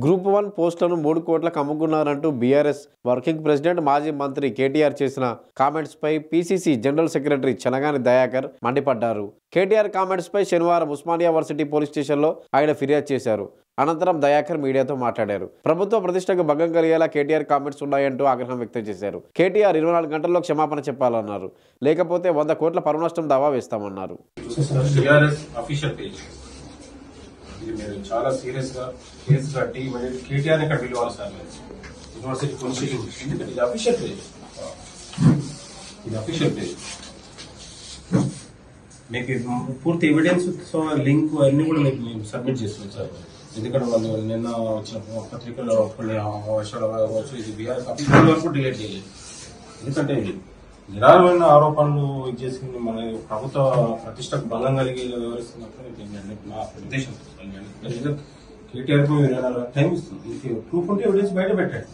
Group 1 పోస్టులను 3 కోట్లకు అమ్ముకున్నారంటూ BRS working president మాజీ మంత్రి కేటీఆర్ చేసిన కామెంట్స్ పై PCC general secretary Chanagani Dayakar మండిపడ్డారు. కేటీఆర్ కామెంట్స్ పై శనివారం ఉస్మానియా వర్సిటీ పోలీస్ స్టేషన్లో ఆయన ఫిర్యాదు చేశారు. అనంతరం దయాకర్ మీడియాతో మాట్లాడారు. ప్రభుత్వ ప్రతిష్టకు భంగం కలిగేలా కేటీఆర్ కామెంట్స్ ఉన్నాయంటూ ఆగ్రహం వ్యక్తం చేశారు. కేటీఆర్ 24 గంటల్లో క్షమాపణ చెప్పాలన్నారు. లేకపోతే 100 కోట్ల పరువు నష్టం దావా వేస్తామన్నారు. ఇది మీరు చాలా సీరియస్ గా కేసు కట్టి కేటీఆర్ ఇక్కడ పిలవాలి సార్. యూనివర్సిటీ పొలిసిటింగ్ ఎందుకంటే ఇది అఫీషియల్ పేజ్, ఇది అఫీషియల్ పేజ్. మీకు పూర్తి ఎవిడెన్స్ లింక్ అన్ని కూడా మీకు మేము సబ్మిట్ చేస్తాం సార్. ఎందుకంటే వాళ్ళు నిన్న వచ్చిన పత్రికల్లో కొన్ని వర్షాలు కావచ్చు, ఇది బీఆర్ అఫీషియల్ వరకు డిలీట్ చేయలేదు. ఎందుకంటే నిరారమైన ఆరోపణలు చేసుకుని మన ప్రభుత్వ ప్రతిష్టకు భంగం కలిగి వివరిస్తున్నప్పుడు నా ఉద్దేశం కేటీఆర్ కు 24 టైం ఇస్తుంది. ప్రూఫ్ ఉంటే ఎవిడెన్స్ బయట పెట్టండి.